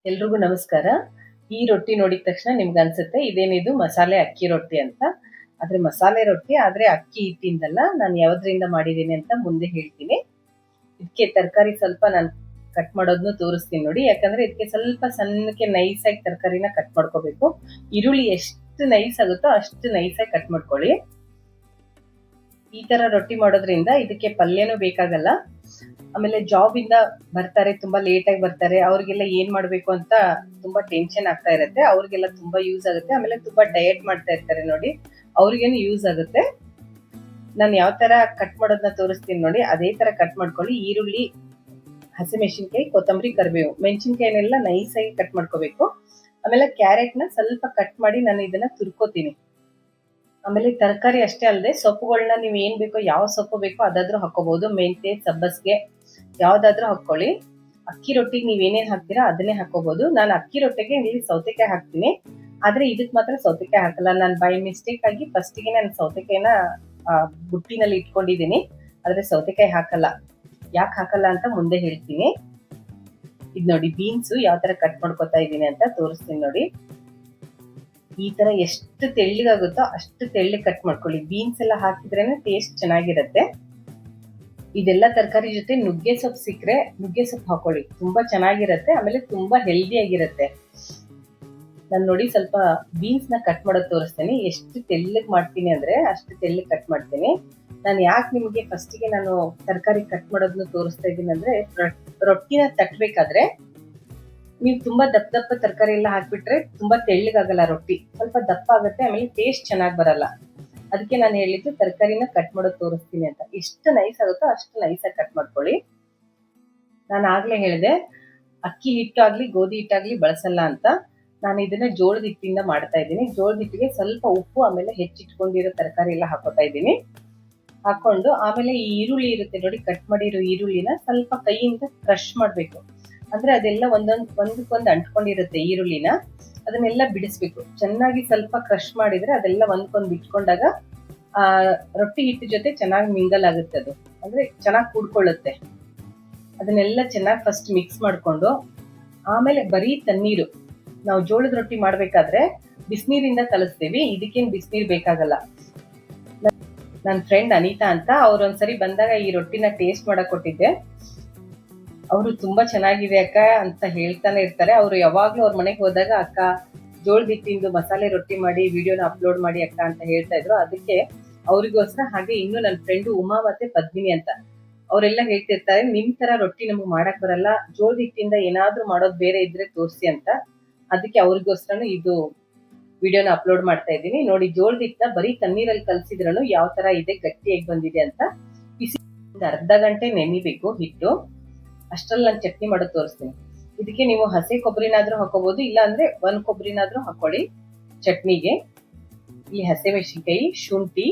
ಎಲ್ರಿಗೂ ನಮಸ್ಕಾರ. ಈ ರೊಟ್ಟಿ ನೋಡಿದ ತಕ್ಷಣ ನಿಮ್ಗೆ ಅನ್ಸುತ್ತೆ ಇದೇನಿದು ಮಸಾಲೆ ಅಕ್ಕಿ ರೊಟ್ಟಿ ಅಂತ. ಆದ್ರೆ ಮಸಾಲೆ ರೊಟ್ಟಿ ಆದ್ರೆ ಅಕ್ಕಿ ಹಿಟ್ಟಿಂದಲ್ಲ. ನಾನು ಯಾವ್ದ್ರಿಂದ ಮಾಡಿದ್ದೀನಿ ಅಂತ ಮುಂದೆ ಹೇಳ್ತೀನಿ. ಇದಕ್ಕೆ ತರಕಾರಿ ಸ್ವಲ್ಪ ನಾನು ಕಟ್ ಮಾಡೋದನ್ನು ತೋರಿಸ್ತೀನಿ ನೋಡಿ. ಯಾಕಂದ್ರೆ ಇದಕ್ಕೆ ಸ್ವಲ್ಪ ಸಣ್ಣಕ್ಕೆ ನೈಸಾಗಿ ತರಕಾರಿನ ಕಟ್ ಮಾಡ್ಕೋಬೇಕು. ಈರುಳ್ಳಿ ಎಷ್ಟು ನೈಸ್ ಆಗುತ್ತೋ ಅಷ್ಟು ನೈಸಾಗಿ ಕಟ್ ಮಾಡ್ಕೊಳ್ಳಿ. ಈ ತರ ರೊಟ್ಟಿ ಮಾಡೋದ್ರಿಂದ ಇದಕ್ಕೆ ಪಲ್ಯನೂ ಬೇಕಾಗಲ್ಲ. ಆಮೇಲೆ ಜಾಬ್ ಇಂದ ಬರ್ತಾರೆ, ತುಂಬಾ ಲೇಟ್ ಆಗಿ ಬರ್ತಾರೆ, ಅವ್ರಿಗೆಲ್ಲ ಏನ್ ಮಾಡ್ಬೇಕು ಅಂತ ತುಂಬಾ ಟೆನ್ಷನ್ ಆಗ್ತಾ ಇರುತ್ತೆ. ಅವ್ರಿಗೆಲ್ಲ ತುಂಬಾ ಯೂಸ್ ಆಗುತ್ತೆ. ಆಮೇಲೆ ತುಂಬಾ ಡಯಟ್ ಮಾಡ್ತಾ ಇರ್ತಾರೆ ನೋಡಿ, ಅವ್ರಿಗೇನು ಯೂಸ್ ಆಗುತ್ತೆ. ನಾನು ಯಾವ ತರ ಕಟ್ ಮಾಡೋದನ್ನ ತೋರಿಸ್ತೀನಿ ನೋಡಿ, ಅದೇ ತರ ಕಟ್ ಮಾಡ್ಕೊಳ್ಳಿ. ಈರುಳ್ಳಿ, ಹಸಿಮೆಣಸಿನ್ಕಾಯಿ, ಕೊತ್ತಂಬರಿ, ಕರಿಬೇವು, ಮೆಣಸಿನ್ಕಾಯಿನೆಲ್ಲ ನೈಸಾಗಿ ಕಟ್ ಮಾಡ್ಕೋಬೇಕು. ಆಮೇಲೆ ಕ್ಯಾರೆಟ್ ನ ಸ್ವಲ್ಪ ಕಟ್ ಮಾಡಿ ನಾನು ಇದನ್ನ ತುರ್ಕೋತೀನಿ. ಆಮೇಲೆ ತರಕಾರಿ ಅಷ್ಟೇ ಅಲ್ಲದೆ ಸೊಪ್ಪುಗಳನ್ನ ನೀವು ಏನ್ ಬೇಕೋ, ಯಾವ ಸೊಪ್ಪು ಬೇಕೋ ಅದಾದ್ರೂ ಹಾಕೋಬಹುದು. ಮೆಂತೆ, ಸಬ್ಬಸ್ಗೆ ಯಾವ್ದಾದ್ರೂ ಹಾಕೊಳ್ಳಿ. ಅಕ್ಕಿ ರೊಟ್ಟಿಗೆ ನೀವ್ ಏನೇನ್ ಹಾಕ್ತೀರಾ ಅದನ್ನೇ ಹಾಕೋಬಹುದು. ನಾನು ಅಕ್ಕಿ ರೊಟ್ಟಿಗೆ ಇಲ್ಲಿ ಸೌತೆಕಾಯಿ ಹಾಕ್ತೀನಿ, ಆದ್ರೆ ಇದಕ್ ಮಾತ್ರ ಸೌತೆಕಾಯಿ ಹಾಕಲ್ಲ. ನಾನು ಬೈ ಮಿಸ್ಟೇಕ್ ಆಗಿ ಫಸ್ಟಿಗೆ ನಾನು ಸೌತೆಕಾಯಿನ ಬುಟ್ಟಿನಲ್ಲಿ ಇಟ್ಕೊಂಡಿದ್ದೀನಿ, ಆದ್ರೆ ಸೌತೆಕಾಯಿ ಹಾಕಲ್ಲ. ಯಾಕೆ ಹಾಕಲ್ಲ ಅಂತ ಮುಂದೆ ಹೇಳ್ತೀನಿ. ಇದ್ ನೋಡಿ, ಬೀನ್ಸ್ ಯಾವ ತರ ಕಟ್ ಮಾಡ್ಕೊತಾ ಇದ್ದೀನಿ ಅಂತ ತೋರಿಸ್ತೀನಿ ನೋಡಿ. ಈ ತರ ಎಷ್ಟು ತೆಳ್ಳಗಾಗುತ್ತೋ ಅಷ್ಟು ತೆಳ್ಳಗೆ ಕಟ್ ಮಾಡ್ಕೊಳ್ಳಿ. ಬೀನ್ಸ್ ಎಲ್ಲ ಹಾಕಿದ್ರೇನೆ ಟೇಸ್ಟ್ ಚೆನ್ನಾಗಿರುತ್ತೆ. ಇದೆಲ್ಲ ತರಕಾರಿ ಜೊತೆ ನುಗ್ಗೆ ಸೊಪ್ಪು ಸಿಕ್ಕರೆ ನುಗ್ಗೆ ಸೊಪ್ಪು ಹಾಕೊಳ್ಳಿ, ತುಂಬಾ ಚೆನ್ನಾಗಿರುತ್ತೆ. ಆಮೇಲೆ ತುಂಬಾ ಹೆಲ್ದಿ ಆಗಿರುತ್ತೆ. ನಾನು ನೋಡಿ ಸ್ವಲ್ಪ ಬೀನ್ಸ್ ನ ಕಟ್ ಮಾಡೋದು ತೋರಿಸ್ತೀನಿ. ಎಷ್ಟು ತೆಳ್ಳಗೆ ಮಾಡ್ತೀನಿ ಅಂದ್ರೆ ಅಷ್ಟು ತೆಳ್ಳಗೆ ಕಟ್ ಮಾಡ್ತೀನಿ. ನಾನು ಯಾಕೆ ನಿಮಗೆ ಫಸ್ಟಿಗೆ ನಾನು ತರಕಾರಿ ಕಟ್ ಮಾಡೋದನ್ನ ತೋರಿಸ್ತಾ ಇದ್ದೀನಿ ಅಂದ್ರೆ, ರೊಟ್ಟಿನ ತಟ್ಟಬೇಕಾದ್ರೆ ನೀವು ತುಂಬಾ ದಪ್ಪ ದಪ್ಪ ತರಕಾರಿ ಎಲ್ಲ ಹಾಕ್ಬಿಟ್ರೆ ತುಂಬಾ ತೆಳ್ಳಗಾಗಲ್ಲ ರೊಟ್ಟಿ, ಸ್ವಲ್ಪ ದಪ್ಪ ಆಗುತ್ತೆ. ಆಮೇಲೆ ಟೇಸ್ಟ್ ಚೆನ್ನಾಗಿ ಬರಲ್ಲ. ಅದಕ್ಕೆ ನಾನು ಹೇಳಿದ್ದು ತರಕಾರಿನ ಕಟ್ ಮಾಡೋದು ತೋರಿಸ್ತೀನಿ ಅಂತ. ಎಷ್ಟು ನೈಸ್ ಆಗುತ್ತೋ ಅಷ್ಟು ನೈಸಾಗಿ ಕಟ್ ಮಾಡ್ಕೊಳ್ಳಿ. ನಾನು ಆಗ್ಲೇ ಹೇಳಿದೆ ಅಕ್ಕಿ ಹಿಟ್ಟಾಗ್ಲಿ ಗೋಧಿ ಹಿಟ್ಟಾಗ್ಲಿ ಬಳಸಲ್ಲ ಅಂತ. ನಾನು ಇದನ್ನ ಜೋಳದ ಹಿಟ್ಟಿಂದ ಮಾಡ್ತಾ ಇದ್ದೀನಿ. ಜೋಳದ ಹಿಟ್ಟಿಗೆ ಸ್ವಲ್ಪ ಉಪ್ಪು, ಆಮೇಲೆ ಹೆಚ್ಚಿಟ್ಕೊಂಡಿರೋ ತರಕಾರಿ ಎಲ್ಲ ಹಾಕೋತಾ ಇದ್ದೀನಿ. ಹಾಕೊಂಡು ಆಮೇಲೆ ಈ ಈರುಳ್ಳಿ ಇರುತ್ತೆ ನೋಡಿ, ಕಟ್ ಮಾಡಿರೋ ಈರುಳ್ಳಿನ ಸ್ವಲ್ಪ ಕೈಯಿಂದ ಕ್ರಶ್ ಮಾಡ್ಬೇಕು. ಅಂದ್ರೆ ಅದೆಲ್ಲ ಒಂದಕ್ಕೊಂದು ಅಂಟ್ಕೊಂಡಿರುತ್ತೆ ಈರುಳ್ಳಿನ, ಅದನ್ನೆಲ್ಲ ಬಿಡಿಸ್ಬೇಕು. ಚೆನ್ನಾಗಿ ಸ್ವಲ್ಪ ಕ್ರಶ್ ಮಾಡಿದ್ರೆ ಅದೆಲ್ಲ ಒಂದ್ಕೊಂದು ಬಿಟ್ಕೊಂಡಾಗ ರೊಟ್ಟಿ ಹಿಟ್ಟು ಜೊತೆ ಚೆನ್ನಾಗಿ ಮಿಂಗಲ್ ಆಗುತ್ತೆ. ಅದು ಅಂದ್ರೆ ಚೆನ್ನಾಗಿ ಕೂಡ್ಕೊಳ್ಳುತ್ತೆ. ಅದನ್ನೆಲ್ಲ ಚೆನ್ನಾಗಿ ಫಸ್ಟ್ ಮಿಕ್ಸ್ ಮಾಡ್ಕೊಂಡು ಆಮೇಲೆ ಬರೀ ತಣ್ಣೀರು, ನಾವು ಜೋಳದ ರೊಟ್ಟಿ ಮಾಡ್ಬೇಕಾದ್ರೆ ಬಿಸಿನೀರಿಂದ ಕಲಿಸ್ತೀವಿ, ಇದಕ್ಕೇನು ಬಿಸಿನೀರು ಬೇಕಾಗಲ್ಲ. ನನ್ನ ಫ್ರೆಂಡ್ ಅನಿತಾ ಅಂತ, ಅವ್ರೊಂದ್ಸರಿ ಬಂದಾಗ ಈ ರೊಟ್ಟಿನ ಟೇಸ್ಟ್ ಮಾಡಕ್ ಕೊಟ್ಟಿದ್ದೆ. ಅವರು ತುಂಬಾ ಚೆನ್ನಾಗಿದೆ ಅಕ್ಕ ಅಂತ ಹೇಳ್ತಾನೆ ಇರ್ತಾರೆ. ಅವರು ಯಾವಾಗ್ಲೂ ಅವ್ರ ಮನೆಗೆ ಹೋದಾಗ ಅಕ್ಕ ಜೋಳದ ಹಿಟ್ಟಿಂದು ಮಸಾಲೆ ರೊಟ್ಟಿ ಮಾಡಿ ವಿಡಿಯೋನ ಅಪ್ಲೋಡ್ ಮಾಡಿ ಅಕ್ಕ ಅಂತ ಹೇಳ್ತಾ ಇದ್ರು. ಅದಕ್ಕೆ ಅವ್ರಿಗೋಸ್ಕರ, ಹಾಗೆ ಇನ್ನು ನನ್ನ ಫ್ರೆಂಡು ಉಮಾ ಮತ್ತೆ ಪದ್ಮಿನಿ ಅಂತ, ಅವರೆಲ್ಲ ಹೇಳ್ತಿರ್ತಾರೆ ನಿಮ್ ತರ ರೊಟ್ಟಿ ನಮ್ಗೆ ಮಾಡಕ್ ಬರಲ್ಲ, ಜೋಳದ ಹಿಟ್ಟಿಂದ ಏನಾದ್ರೂ ಮಾಡೋದು ಬೇರೆ ಇದ್ರೆ ತೋರಿಸಿ ಅಂತ. ಅದಕ್ಕೆ ಅವ್ರಿಗೋಸ್ಕರನು ಇದು ವಿಡಿಯೋನ ಅಪ್ಲೋಡ್ ಮಾಡ್ತಾ ಇದ್ದೀನಿ ನೋಡಿ. ಜೋಳದ ಹಿಟ್ಟನ್ನ ಬರೀ ತಣ್ಣೀರಲ್ಲಿ ಕಲ್ಸಿದ್ರೂ ಯಾವ ತರ ಇದೆ, ಗಟ್ಟಿಯಾಗಿ ಬಂದಿದೆ ಅಂತ. ಬಿಸಿ ಅರ್ಧ ಗಂಟೆ ನೆನಿಬೇಕು ಹಿಟ್ಟು. ಅಷ್ಟ್ರಲ್ಲಿ ನಾನು ಚಟ್ನಿ ಮಾಡೋದು ತೋರಿಸ್ತೀನಿ. ಇದಕ್ಕೆ ನೀವು ಹಸಿ ಕೊಬ್ಬರಿನಾದ್ರೂ ಹಾಕೋಬಹುದು, ಇಲ್ಲ ಅಂದ್ರೆ ಒಂದ್ ಕೊಬ್ಬರಿನಾದ್ರೂ ಹಾಕೊಳ್ಳಿ ಚಟ್ನಿಗೆ. ಈ ಹಸಿಮೆಣಸಿನಕಾಯಿ, ಶುಂಠಿ,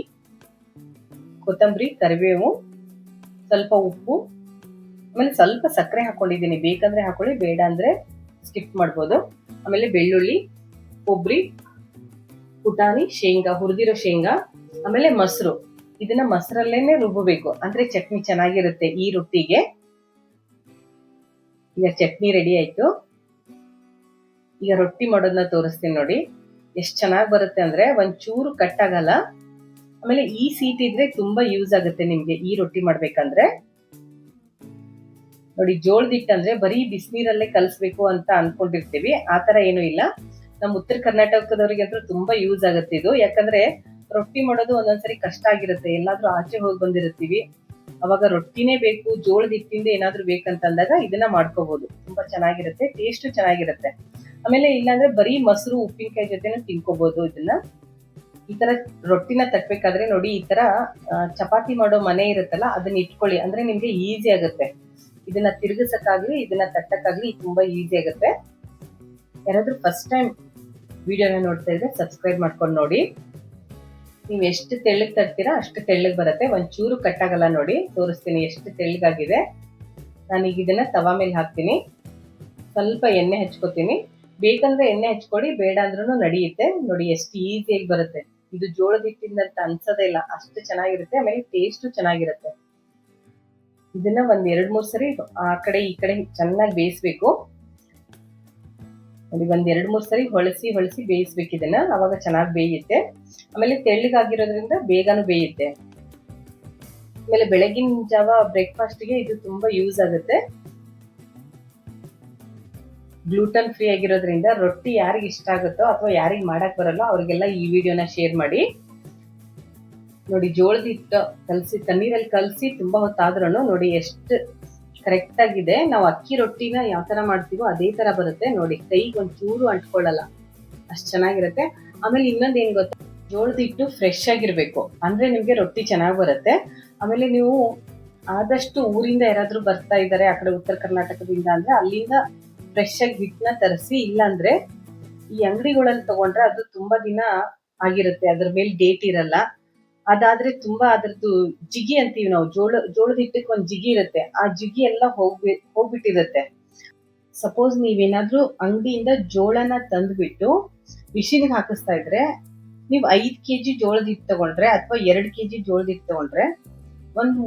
ಕೊತ್ತಂಬರಿ, ಕರಿಬೇವು, ಸ್ವಲ್ಪ ಉಪ್ಪು, ಆಮೇಲೆ ಸ್ವಲ್ಪ ಸಕ್ಕರೆ ಹಾಕೊಂಡಿದ್ದೀನಿ. ಬೇಕಂದ್ರೆ ಹಾಕೊಳ್ಳಿ, ಬೇಡ ಅಂದ್ರೆ ಸ್ಕಿಪ್ ಮಾಡ್ಬೋದು. ಆಮೇಲೆ ಬೆಳ್ಳುಳ್ಳಿ, ಕೊಬ್ಬರಿ, ಪುಟಾಣಿ, ಶೇಂಗಾ, ಹುರಿದಿರೋ ಶೇಂಗಾ, ಆಮೇಲೆ ಮೊಸರು. ಇದನ್ನ ಮೊಸರಲ್ಲೇನೆ ರುಬ್ಬಬೇಕು, ಅಂದ್ರೆ ಚಟ್ನಿ ಚೆನ್ನಾಗಿರುತ್ತೆ ಈ ರೊಟ್ಟಿಗೆ. ಈಗ ಚಟ್ನಿ ರೆಡಿ ಆಯ್ತು. ಈಗ ರೊಟ್ಟಿ ಮಾಡೋದನ್ನ ತೋರಿಸ್ತೀನಿ ನೋಡಿ. ಎಷ್ಟ್ ಚೆನ್ನಾಗಿ ಬರುತ್ತೆ ಅಂದ್ರೆ ಒಂಚೂರು ಕಟ್ ಆಗಲ್ಲ. ಆಮೇಲೆ ಈ ಸೀಟ್ ಇದ್ರೆ ತುಂಬಾ ಯೂಸ್ ಆಗುತ್ತೆ ನಿಮ್ಗೆ ಈ ರೊಟ್ಟಿ ಮಾಡ್ಬೇಕಂದ್ರೆ. ನೋಡಿ, ಜೋಳದ ಹಿಟ್ಟು ಅಂದ್ರೆ ಬರೀ ಬಿಸಿನೀರಲ್ಲೇ ಕಲಿಸ್ಬೇಕು ಅಂತ ಅನ್ಕೊಂಡಿರ್ತೀವಿ, ಆತರ ಏನು ಇಲ್ಲ. ನಮ್ಮ ಉತ್ತರ ಕರ್ನಾಟಕದವ್ರಿಗಂತೂ ತುಂಬಾ ಯೂಸ್ ಆಗುತ್ತೆ ಇದು. ಯಾಕಂದ್ರೆ ರೊಟ್ಟಿ ಮಾಡೋದು ಒಂದೊಂದ್ಸರಿ ಕಷ್ಟ ಆಗಿರುತ್ತೆ. ಎಲ್ಲಾದ್ರೂ ಆಚೆ ಹೋಗಿ ಬಂದಿರ್ತೀವಿ, ಅವಾಗ ರೊಟ್ಟಿನೇ ಬೇಕು, ಜೋಳದ ಹಿಟ್ಟಿಂದ ಏನಾದ್ರೂ ಬೇಕಂತ ಅಂದಾಗ ಇದನ್ನ ಮಾಡ್ಕೋಬಹುದು. ತುಂಬಾ ಚೆನ್ನಾಗಿರುತ್ತೆ, ಟೇಸ್ಟ್ ಚೆನ್ನಾಗಿರುತ್ತೆ. ಆಮೇಲೆ ಇಲ್ಲಾಂದ್ರೆ ಬರೀ ಮೊಸರು ಉಪ್ಪಿನಕಾಯಿ ಜೊತೆನೂ ತಿನ್ಕೋಬಹುದು ಇದನ್ನ. ಈ ತರ ರೊಟ್ಟಿನ ತಟ್ಟಬೇಕಾದ್ರೆ ನೋಡಿ, ಈ ತರ ಚಪಾತಿ ಮಾಡೋ ಮನೆ ಇರುತ್ತಲ್ಲ ಅದನ್ನ ಇಟ್ಕೊಳ್ಳಿ, ಅಂದ್ರೆ ನಿಮ್ಗೆ ಈಸಿ ಆಗುತ್ತೆ. ಇದನ್ನ ತಿರುಗಿಸಕ್ಕಾಗ್ಲಿ ಇದನ್ನ ತಟ್ಟಕ್ಕಾಗ್ಲಿ ತುಂಬಾ ಈಸಿ ಆಗುತ್ತೆ. ಯಾರಾದ್ರೂ ಫಸ್ಟ್ ಟೈಮ್ ವಿಡಿಯೋನ ನೋಡ್ತಾ ಇದ್ರೆ ಸಬ್ಸ್ಕ್ರೈಬ್ ಮಾಡ್ಕೊಂಡು ನೋಡಿ. ನೀವು ಎಷ್ಟು ತೆಳ್ಳಗೆ ತಟ್ತೀರಾ ಅಷ್ಟು ತೆಳ್ಳಗೆ ಬರುತ್ತೆ, ಒಂಚೂರು ಕಟ್ಟಾಗಲ್ಲ. ನೋಡಿ, ತೋರಿಸ್ತೀನಿ ಎಷ್ಟು ತೆಳ್ಳಗಾಗಿದೆ. ನಾನೀಗ ಇದನ್ನ ತವಾ ಮೇಲೆ ಹಾಕ್ತೀನಿ. ಸ್ವಲ್ಪ ಎಣ್ಣೆ ಹಚ್ಕೋತೀನಿ. ಬೇಕಂದ್ರೆ ಎಣ್ಣೆ ಹಚ್ಕೊಡಿ, ಬೇಡ ಅಂದ್ರೂ ನಡೆಯುತ್ತೆ. ನೋಡಿ ಎಷ್ಟು ಈಸಿಯಾಗಿ ಬರುತ್ತೆ. ಇದು ಜೋಳದ ಹಿಟ್ಟಿಂದಂತ ಅನ್ಸೋದೇ ಇಲ್ಲ, ಅಷ್ಟು ಚೆನ್ನಾಗಿರುತ್ತೆ. ಆಮೇಲೆ ಟೇಸ್ಟು ಚೆನ್ನಾಗಿರುತ್ತೆ. ಇದನ್ನ ಒಂದ್ 2-3 ಸರಿ ಆ ಕಡೆ ಈ ಕಡೆ ಚೆನ್ನಾಗಿ ಬೇಯಿಸ್ಬೇಕು. ನೋಡಿ, ಒಂದ್ 2-3 ಸರಿ ಹೊಳಸಿ ಬೇಯಿಸ್ಬೇಕು ಇದನ್ನ, ಅವಾಗ ಚೆನ್ನಾಗಿ ಬೇಯುತ್ತೆ. ಆಮೇಲೆ ತೆಳ್ಳಗಾಗಿರೋದ್ರಿಂದ ಬೇಗನೂ ಬೇಯುತ್ತೆ. ಆಮೇಲೆ ಬೆಳಗಿನ ಜಾವ ಬ್ರೇಕ್ಫಾಸ್ಟ್ಗೆ ಇದು ತುಂಬಾ ಯೂಸ್ ಆಗುತ್ತೆ. ಗ್ಲೂಟನ್ ಫ್ರೀ ಆಗಿರೋದ್ರಿಂದ ರೊಟ್ಟಿ ಯಾರಿಗೆ ಇಷ್ಟ ಆಗುತ್ತೋ ಅಥವಾ ಯಾರಿಗೆ ಮಾಡಕ್ ಬರಲ್ಲೋ ಅವ್ರಿಗೆಲ್ಲ ಈ ವಿಡಿಯೋನ ಶೇರ್ ಮಾಡಿ. ನೋಡಿ, ಜೋಳದ ಹಿಟ್ಟು ಕಲಸಿ ತಣ್ಣೀರಲ್ಲಿ ಕಲಸಿ ತುಂಬಾ ಹೊತ್ತಾದ್ರೂ ನೋಡಿ ಎಷ್ಟು ಕರೆಕ್ಟ್ ಆಗಿದೆ. ನಾವು ಅಕ್ಕಿ ರೊಟ್ಟಿನ ಯಾವ ತರ ಮಾಡ್ತೀವೋ ಅದೇ ತರ ಬರುತ್ತೆ ನೋಡಿ, ಕೈಗೆ ಒಂಚೂರು ಅಂಟ್ಕೊಳ್ಳಲ್ಲ, ಅಷ್ಟು ಚೆನ್ನಾಗಿರುತ್ತೆ. ಆಮೇಲೆ ಇನ್ನೊಂದು ಏನ್ ಗೊತ್ತಾ, ಜೋಳದ ಹಿಟ್ಟು ಫ್ರೆಶ್ ಆಗಿರ್ಬೇಕು, ಅಂದ್ರೆ ನಿಮ್ಗೆ ರೊಟ್ಟಿ ಚೆನ್ನಾಗಿ ಬರುತ್ತೆ. ಆಮೇಲೆ ನೀವು ಆದಷ್ಟು ಊರಿಂದ ಯಾರಾದ್ರೂ ಬರ್ತಾ ಇದ್ದಾರೆ ಆ ಕಡೆ ಉತ್ತರ ಕರ್ನಾಟಕದಿಂದ ಅಂದ್ರೆ ಅಲ್ಲಿಂದ ಫ್ರೆಶ್ ಆಗಿ ಹಿಟ್ಟನ್ನ ತರಿಸಿ. ಇಲ್ಲಾಂದ್ರೆ ಈ ಅಂಗಡಿಗಳಲ್ಲಿ ತಗೊಂಡ್ರೆ ಅದು ತುಂಬಾ ದಿನ ಆಗಿರುತ್ತೆ, ಅದ್ರ ಮೇಲೆ ಡೇಟ್ ಇರಲ್ಲ. ಅದಾದ್ರೆ ತುಂಬಾ ಅದ್ರದ್ದು ಜಿಗಿ ಅಂತೀವಿ ನಾವು, ಜೋಳದ ಹಿಟ್ಟಕ್ಕೆ ಒಂದು ಜಿಗಿ ಇರುತ್ತೆ, ಆ ಜಿಗಿ ಎಲ್ಲ ಹೋಗ್ಬಿಟ್ಟಿರುತ್ತೆ. ಸಪೋಸ್ ನೀವೇನಾದ್ರೂ ಅಂಗಡಿಯಿಂದ ಜೋಳನ ತಂದ್ಬಿಟ್ಟು ಮಿಷಿನ್ಗೆ ಹಾಕಿಸ್ತಾ ಇದ್ರೆ, ನೀವು 5 kg ಜೋಳದ ಹಿಟ್ಟು ತಗೊಂಡ್ರೆ ಅಥವಾ 2 kg ಜೋಳದ ಹಿಟ್ಟು ತಗೊಂಡ್ರೆ ಒಂದು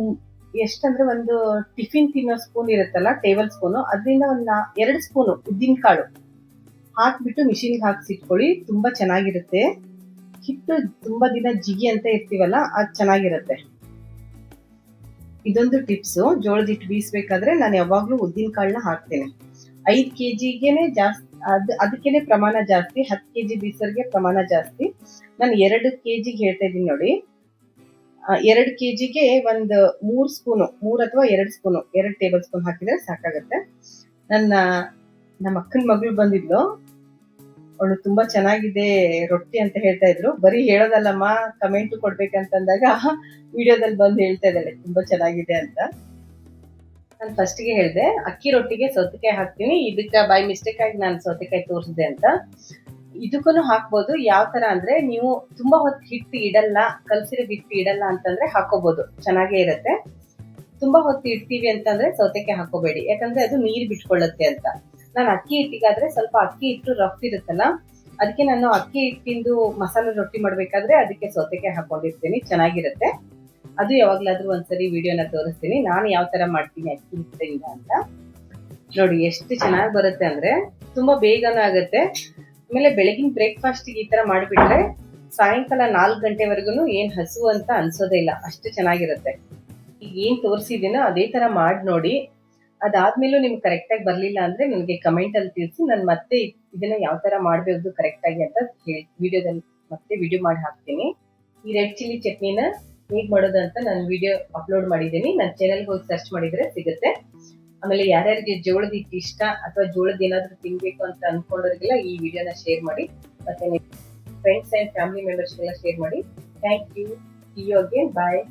ಎಷ್ಟಂದ್ರೆ ಒಂದು ಟಿಫಿನ್ ತಿನ್ನೋ ಸ್ಪೂನ್ ಇರುತ್ತಲ್ಲ, ಟೇಬಲ್ ಸ್ಪೂನು, ಅದರಿಂದ ಒಂದು 2 ಸ್ಪೂನು ಉದ್ದಿನ ಕಾಳು ಹಾಕ್ಬಿಟ್ಟು ಮಿಷಿನ್ಗೆ ಹಾಕ್ಸಿಟ್ಕೊಳ್ಳಿ, ತುಂಬಾ ಚೆನ್ನಾಗಿರುತ್ತೆ. ಹಿಟ್ಟು ತುಂಬಾ ದಿನ ಜಿಗಿ ಅಂತ ಇರ್ತೀವಲ್ಲ, ಅದು ಚೆನ್ನಾಗಿರುತ್ತೆ. ಇದೊಂದು ಟಿಪ್ಸು, ಜೋಳದ ಹಿಟ್ಟು ಬೀಸ್ಬೇಕಾದ್ರೆ ನಾನು ಯಾವಾಗ್ಲೂ ಉದ್ದಿನ ಕಾಳನ್ನ ಹಾಕ್ತೇನೆ. 5 kgಗೆನೆ ಜಾಸ್ತಿ, ಅದಕ್ಕೇನೆ ಪ್ರಮಾಣ ಜಾಸ್ತಿ, 10 kg ಬೀಸರ್ಗೆ ಪ್ರಮಾಣ ಜಾಸ್ತಿ. ನಾನು 2 kgಗೆ ಹೇಳ್ತಾ ಇದ್ದೀನಿ ನೋಡಿ. 2 kgಗೆ ಒಂದು 3 ಸ್ಪೂನು, 3 ಅಥವಾ 2 ಸ್ಪೂನು, 2 ಟೇಬಲ್ ಸ್ಪೂನ್ ಹಾಕಿದ್ರೆ ಸಾಕಾಗುತ್ತೆ. ನಮ್ಮ ಅಕ್ಕನ ಮಗಳು ಬಂದಿದ್ಲು, ಅವಳು ತುಂಬಾ ಚೆನ್ನಾಗಿದೆ ರೊಟ್ಟಿ ಅಂತ ಹೇಳ್ತಾ ಇದ್ರು. ಬರೀ ಹೇಳೋದಲ್ಲಮ್ಮ, ಕಮೆಂಟ್ ಕೊಡ್ಬೇಕಂತಂದಾಗ ವಿಡಿಯೋದಲ್ಲಿ ಬಂದು ಹೇಳ್ತಾ ಇದ್ದಾಳೆ ತುಂಬಾ ಚೆನ್ನಾಗಿದೆ ಅಂತ. ನಾನು ಫಸ್ಟ್ಗೆ ಹೇಳಿದೆ ಅಕ್ಕಿ ರೊಟ್ಟಿಗೆ ಸೌತೆಕಾಯಿ ಹಾಕ್ತೀನಿ, ಇದಕ್ಕೆ ಬೈ ಮಿಸ್ಟೇಕ್ ಆಗಿ ನಾನು ಸೌತೆಕಾಯಿ ತೋರಿಸಿದೆ ಅಂತ. ಇದಕ್ಕೂ ಹಾಕ್ಬೋದು. ಯಾವ ತರ ಅಂದ್ರೆ, ನೀವು ತುಂಬಾ ಹೊತ್ತು ಹಿಟ್ಟು ಇಡಲ್ಲ, ಕಲಸಿರೋ ಹಿಟ್ಟು ಇಡಲ್ಲ ಅಂತಂದ್ರೆ ಹಾಕೋಬಹುದು, ಚೆನ್ನಾಗೇ ಇರುತ್ತೆ. ತುಂಬಾ ಹೊತ್ತು ಇಡ್ತೀವಿ ಅಂತಂದ್ರೆ ಸೌತೆಕಾಯಿ ಹಾಕೋಬೇಡಿ, ಯಾಕಂದ್ರೆ ಅದು ನೀರು ಬಿಟ್ಕೊಳ್ಳುತ್ತೆ ಅಂತ. ನಾನು ಅಕ್ಕಿ ಹಿಟ್ಟಿಗಾದ್ರೆ ಸ್ವಲ್ಪ ಅಕ್ಕಿ ಹಿಟ್ಟು ರಫ್ ಇರುತ್ತಲ್ಲ, ಅದಕ್ಕೆ ನಾನು ಅಕ್ಕಿ ಹಿಟ್ಟಿಂದು ಮಸಾಲೆ ರೊಟ್ಟಿ ಮಾಡ್ಬೇಕಾದ್ರೆ ಅದಕ್ಕೆ ಸೌತೆಕಾಯಿ ಹಾಕೊಂಡಿರ್ತೀನಿ, ಚೆನ್ನಾಗಿರುತ್ತೆ. ಅದು ಯಾವಾಗ್ಲಾದ್ರೂ ಒಂದ್ಸರಿ ವಿಡಿಯೋನ ತೋರಿಸ್ತೀನಿ, ನಾನು ಯಾವ ತರ ಮಾಡ್ತೀನಿ ಅಕ್ಕಿ ಹಿಟ್ಟಿಂದ ಅಂತ. ನೋಡಿ ಎಷ್ಟು ಚೆನ್ನಾಗಿ ಬರುತ್ತೆ ಅಂದ್ರೆ, ತುಂಬಾ ಬೇಗನೂ ಆಗುತ್ತೆ. ಆಮೇಲೆ ಬೆಳಗಿನ ಬ್ರೇಕ್ಫಾಸ್ಟ್ ಈ ತರ ಮಾಡಿಬಿಟ್ರೆ ಸಾಯಂಕಾಲ 4 ಗಂಟೆವರೆಗೂ ಏನ್ ಹಸು ಅಂತ ಅನ್ಸೋದೇ ಇಲ್ಲ, ಅಷ್ಟು ಚೆನ್ನಾಗಿರುತ್ತೆ. ಈಗ ಏನ್ ತೋರಿಸಿದ್ದೀನೋ ಅದೇ ತರ ಮಾಡಿ ನೋಡಿ. ಅದಾದ್ಮೇಲೂ ನಿಮ್ಗೆ ಕರೆಕ್ಟ್ ಆಗಿ ಬರ್ಲಿಲ್ಲ ಅಂದ್ರೆ ನನಗೆ ಕಮೆಂಟ್ ಅಲ್ಲಿ ತಿಳಿಸಿ, ನಾನು ಮತ್ತೆ ಇದನ್ನ ಯಾವ ತರ ಮಾಡಬೇಕು ಕರೆಕ್ಟ್ ಆಗಿ ಅಂತ ವಿಡಿಯೋದಲ್ಲಿ ಮತ್ತೆ ವಿಡಿಯೋ ಮಾಡಿ ಹಾಕ್ತೀನಿ. ಈ ರೆಡ್ ಚಿಲ್ಲಿ ಚಟ್ನಿನ ಹೇಗ್ ಮಾಡೋದು ಅಂತ ನಾನು ವಿಡಿಯೋ ಅಪ್ಲೋಡ್ ಮಾಡಿದ್ದೀನಿ, ನನ್ನ ಚಾನೆಲ್ಗೆ ಹೋಗಿ ಸರ್ಚ್ ಮಾಡಿದ್ರೆ ಸಿಗುತ್ತೆ. ಆಮೇಲೆ ಯಾರ್ಯಾರಿಗೆ ಜೋಳದ ಹಿಟ್ಟು ಇಷ್ಟ ಅಥವಾ ಜೋಳದ ಏನಾದ್ರೂ ತಿನ್ಬೇಕು ಅಂತ ಅನ್ಕೊಂಡವ್ರಿಗೆಲ್ಲ ಈ ವಿಡಿಯೋನ ಶೇರ್ ಮಾಡಿ, ಮತ್ತೆ ಫ್ರೆಂಡ್ಸ್ ಅಂಡ್ ಫ್ಯಾಮಿಲಿ ಮೆಂಬರ್ಸ್ಗೆಲ್ಲ ಶೇರ್ ಮಾಡಿ. Thank you. See you again. Bye.